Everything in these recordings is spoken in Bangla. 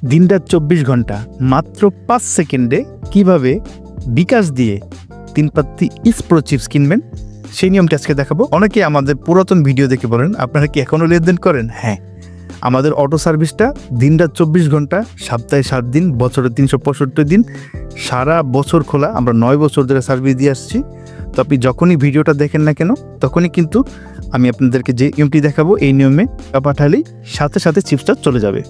দিনরাত 24 ঘন্টা মাত্র 5 সেকেন্ডে কিভাবে বিকাশ দিয়ে 3 পাত্তি ইসপ্রো চিপস কিনবেন সেই নিয়মটা আজকে দেখাবো। অনেকে আমাদের পুরাতন ভিডিও দেখে বলেন আপনারা কি এখনো লেনদেন করেন? হ্যাঁ, আমাদের অটো সার্ভিসটা দিনরাত 24 ঘন্টা, সপ্তাহে 7 দিন, বছরে 365 দিন, সারা বছর খোলা। আমরা 9 বছর ধরে সার্ভিস দিয়ে আসছি। তো আপনি যখনই ভিডিওটা দেখেন না কেন তখনই কিন্তু আমি আপনাদেরকে যে নিয়মটি দেখাবো এই নিয়মে পাঠালেই সাথে সাথে চিপসটা চলে যাবে।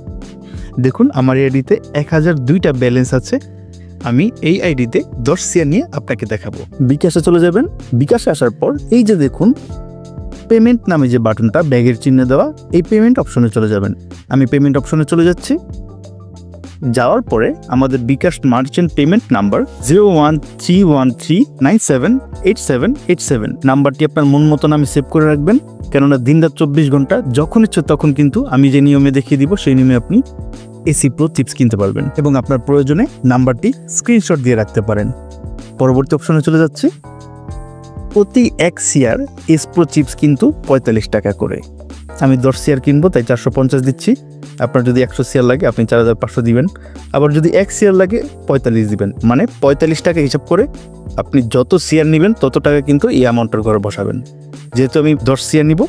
দেখুন আমার এই আইডিতে 1002টা ব্যালেন্স আছে। আমি এই আইডিতে 10 সিআর নিয়ে আপনাকে দেখাবো। বিকাশে চলে যাবেন। বিকাশে আসার পর এই যে দেখুন পেমেন্ট নামে যে বাটনটা ব্যাগের চিহ্ন দেওয়া, এই পেমেন্ট অপশনে চলে যাবেন। আমি পেমেন্ট অপশনে চলে যাচ্ছি। যাওয়ার পরে আমাদের বিকাশ মার্চেন্ট পেমেন্ট নাম্বার 0131397878 নাম্বারটি আপনার মন মতন আমি সেভ করে রাখবেন, কেননা দিনরাত 24 ঘন্টা যখন ইচ্ছে তখন কিন্তু আমি যে নিয়মে দেখিয়ে দিব সেই নিয়মে আপনি এসি প্রো চিপস কিনতে পারবেন এবং আপনার প্রয়োজনে নাম্বারটি স্ক্রিনশট দিয়ে রাখতে পারেন। পরবর্তী অপশনে চলে যাচ্ছি। প্রতি 1 সিআর এস প্রো চিপস কিন্তু 45 টাকা করে। আমি 10 সিআর কিনবো তাই 450 দিচ্ছি। আপনার যদি 100 সিআর লাগে আপনি 4500 দিবেন। আবার যদি 1 সিআর লাগে 45 দিবেন। মানে 45 টাকা হিসাব করে আপনি যত সিআর নেবেন তত টাকা কিন্তু এই অ্যামাউন্টের ঘরে বসাবেন। যেহেতু আমি 10 সিআর নিব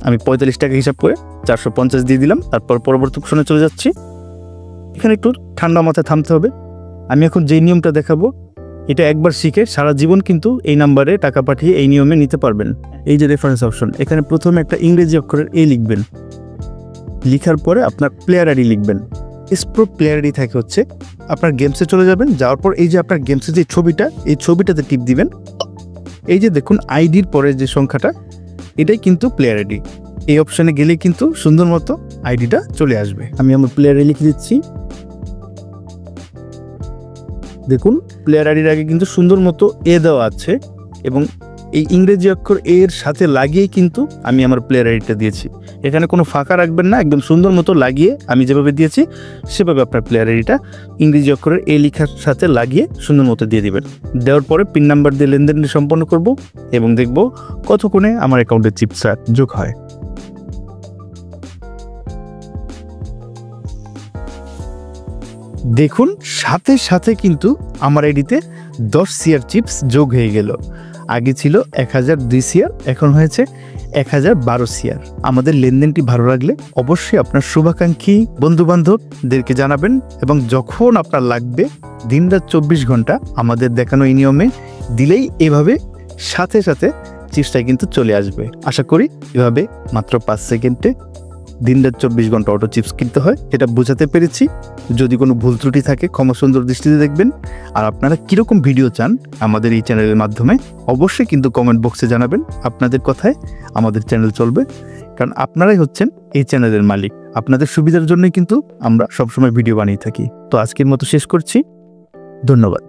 আমি 45 টাকা হিসাব করে 450 দিয়ে দিলাম। তারপর পরবর্তী অপশনে চলে যাচ্ছি। এখানে একটু ঠান্ডা মাথায় থামতে হবে। আমি এখন যেই নিয়মটা দেখাবো এটা একবার শিখে সারা জীবন কিন্তু এই নাম্বারে টাকা পাঠিয়ে এই নিয়মে নিতে পারবেন। এই যে রেফারেন্স অপশন, এখানে প্রথমে একটা ইংরেজি অক্ষরের এ লিখবেন। লিখার পরে আপনার প্লেয়ার আইডি লিখবেন। এসপ্রো প্লেয়ার আইডি থাকে হচ্ছে আপনার গেমসে চলে যাবেন। যাওয়ার পর এই যে আপনার গেমসের যে ছবিটা, এই ছবিটাতে টিপ দিবেন। এই যে দেখুন আইডির পরে যে সংখ্যাটা এটাই কিন্তু প্লেয়ার আইডি। এই অপশানে গেলে কিন্তু সুন্দর মতো আইডিটা চলে আসবে। আমি আমার প্লেয়ার আইডি লিখে দিচ্ছি। দেখুন প্লেয়ার আইডির আগে কিন্তু সুন্দর মতো এ দেওয়া আছে এবং এই ইংরেজি অক্ষর এর সাথে লাগিয়েই কিন্তু আমি আমার প্লেয়ার আইডিটা দিয়েছি। এখানে কোনো ফাঁকা রাখবেন না, একদম সুন্দর মতো লাগিয়ে আমি যেভাবে দিয়েছি সেভাবে আপনার প্লেয়ার আইডিটা ইংরেজি অক্ষরের এ লেখার সাথে লাগিয়ে সুন্দর মতো দিয়ে দিবেন। দেওয়ার পরে পিন নাম্বার দিয়ে লেনদেনটি সম্পন্ন করব এবং দেখব কতক্ষণে আমার অ্যাকাউন্টে চিপস যোগ হয়। দেখুন সাথে সাথে কিন্তু আমার আইডিতে 10 সিআর চিপস যোগ হয়ে গেল। আগে ছিল 1002 সিআর, এখন হয়েছে 1012 সিআর। আমাদের লেনদেনটি ভালো লাগলে অবশ্যই আপনার শুভাকাঙ্ক্ষী বন্ধুবান্ধবদেরকে জানাবেন এবং যখন আপনার লাগবে দিনরাত 24 ঘন্টা আমাদের দেখানো এই নিয়মে দিলেই এভাবে সাথে সাথে চিপসটা কিন্তু চলে আসবে। আশা করি এভাবে মাত্র 5 সেকেন্ডে দিনরাত 24 ঘন্টা অটো চিপস কিনতে হয় এটা বোঝাতে পেরেছি। যদি কোনো ভুল ত্রুটি থাকে ক্ষমা সুন্দর দৃষ্টিতে দেখবেন। আর আপনারা কীরকম ভিডিও চান আমাদের এই চ্যানেলের মাধ্যমে অবশ্যই কিন্তু কমেন্ট বক্সে জানাবেন। আপনাদের কথায় আমাদের চ্যানেল চলবে, কারণ আপনারাই হচ্ছেন এই চ্যানেলের মালিক। আপনাদের সুবিধার জন্যই কিন্তু আমরা সবসময় ভিডিও বানিয়ে থাকি। তো আজকের মতো শেষ করছি। ধন্যবাদ।